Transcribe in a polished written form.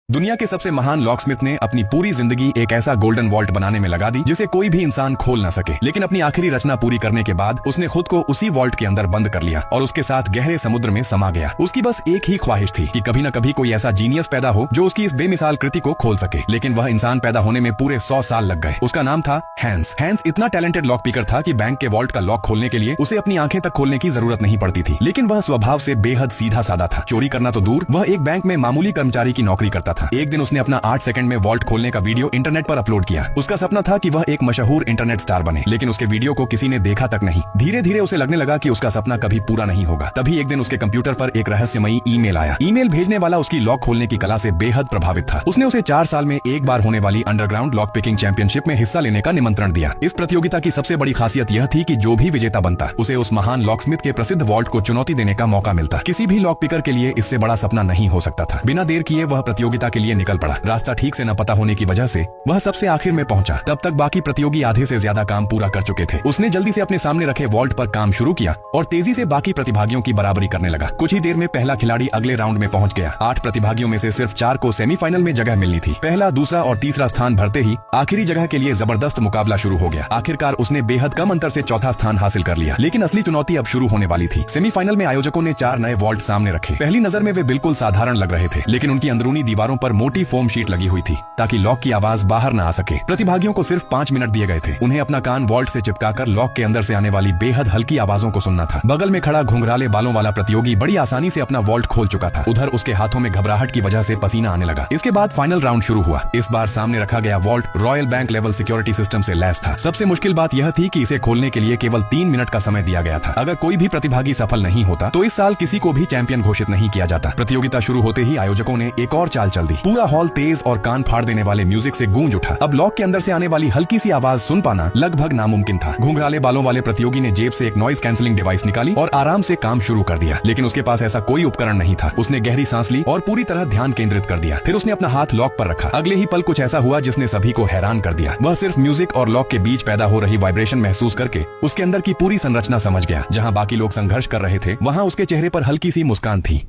दुनिया के सबसे महान लॉकस्मिथ ने अपनी पूरी जिंदगी एक ऐसा गोल्डन वॉल्ट बनाने में लगा दी जिसे कोई भी इंसान खोल न सके। लेकिन अपनी आखिरी रचना पूरी करने के बाद उसने खुद को उसी वॉल्ट के अंदर बंद कर लिया और उसके साथ गहरे समुद्र में समा गया। उसकी बस एक ही ख्वाहिश थी कि कभी न कभी कोई ऐसा जीनियस पैदा हो जो उसकी इस बेमिसाल कृति को खोल सके। लेकिन वह इंसान पैदा होने में पूरे 100 साल लग गए। उसका नाम था हैंस। हैंस इतना टैलेंटेड लॉक पिकर था कि बैंक के वॉल्ट का लॉक खोलने के लिए उसे अपनी आंखें तक खोलने की जरूरत नहीं पड़ती थी। लेकिन वह स्वभाव से बेहद सीधा साधा था। चोरी करना तो दूर, वह एक बैंक में मामूली कर्मचारी की नौकरी करता था। एक दिन उसने अपना 8 सेकंड में वॉल्ट खोलने का वीडियो इंटरनेट पर अपलोड किया। उसका सपना था कि वह एक मशहूर इंटरनेट स्टार बने, लेकिन उसके वीडियो को किसी ने देखा तक नहीं। धीरे धीरे उसे लगने लगा कि उसका सपना कभी पूरा नहीं होगा। तभी एक दिन उसके कंप्यूटर पर एक रहस्यमयी ईमेल आया। ईमेल भेजने वाला उसकी लॉक खोलने की कला से बेहद प्रभावित था। उसने उसे 4 साल में एक बार होने वाली अंडरग्राउंड लॉक पिकिंग चैंपियनशिप में हिस्सा लेने का निमंत्रण दिया। इस प्रतियोगिता की सबसे बड़ी खासियत यह थी कि जो भी विजेता बनता उसे उस महान लॉकस्मिथ के प्रसिद्ध वॉल्ट को चुनौती देने का मौका मिलता। किसी भी लॉक पिकर के लिए इससे बड़ा सपना नहीं हो सकता था। बिना देर किए वह प्रतियोगिता के लिए निकल पड़ा। रास्ता ठीक से न पता होने की वजह से वह सबसे आखिर में पहुंचा। तब तक बाकी प्रतियोगी आधे से ज्यादा काम पूरा कर चुके थे। उसने जल्दी से अपने सामने रखे वॉल्ट पर काम शुरू किया और तेजी से बाकी प्रतिभागियों की बराबरी करने लगा। कुछ ही देर में पहला खिलाड़ी अगले राउंड में पहुंच गया। 8 प्रतिभागियों में से सिर्फ 4 को सेमीफाइनल में जगह मिलनी थी। पहला, दूसरा और तीसरा स्थान भरते ही आखिरी जगह के लिए जबरदस्त मुकाबला शुरू हो गया। आखिरकार उसने बेहद कम अंतर से चौथा स्थान हासिल कर लिया। लेकिन असली चुनौती अब शुरू होने वाली थी। सेमीफाइनल में आयोजकों ने 4 नए वॉल्ट सामने रखे। पहली नजर में वे बिल्कुल साधारण लग रहे थे, लेकिन उनकी अंदरूनी दीवारों पर मोटी फोम शीट लगी हुई थी ताकि लॉक की आवाज बाहर न आ सके। प्रतिभागियों को सिर्फ 5 मिनट दिए गए थे। उन्हें अपना कान वॉल्ट से चिपकाकर लॉक के अंदर से आने वाली बेहद हल्की आवाजों को सुनना था। बगल में खड़ा घुंघराले बालों वाला प्रतियोगी बड़ी आसानी से अपना वॉल्ट खोल चुका था। उधर उसके हाथों में घबराहट की वजह से पसीना आने लगा। इसके बाद फाइनल राउंड शुरू हुआ। इस बार सामने रखा गया vault royal bank level security system से लैस था। सबसे मुश्किल बात यह थी कि इसे खोलने के लिए केवल 3 मिनट का समय दिया गया था। अगर कोई भी प्रतिभागी सफल नहीं होता तो इस साल किसी को भी चैंपियन घोषित नहीं किया जाता। प्रतियोगिता शुरू होते ही आयोजकों ने एक और चाल चल दी। पूरा हॉल तेज और कान फाड़ देने वाले म्यूजिक से गूंज उठा। अब लॉक के अंदर से आने वाली हल्की सी आवाज सुन पाना लगभग नामुमकिन था। घुंघराले बालों वाले प्रतियोगी ने जेब से एक नॉइज कैंसिलिंग डिवाइस निकाली और आराम से काम शुरू कर दिया। लेकिन उसके पास ऐसा कोई उपकरण नहीं था। उसने गहरी सांस ली और पूरी तरह ध्यान केंद्रित कर दिया। फिर उसने अपना हाथ लॉक पर रखा। अगले ही पल कुछ ऐसा हुआ जिसने सभी को हैरान कर दिया। वह सिर्फ म्यूजिक और लॉक के बीच पैदा हो रही वाइब्रेशन महसूस करके उसके अंदर की पूरी संरचना समझ गया। जहां बाकी लोग संघर्ष कर रहे थे, वहां उसके चेहरे पर हल्की सी मुस्कान थी।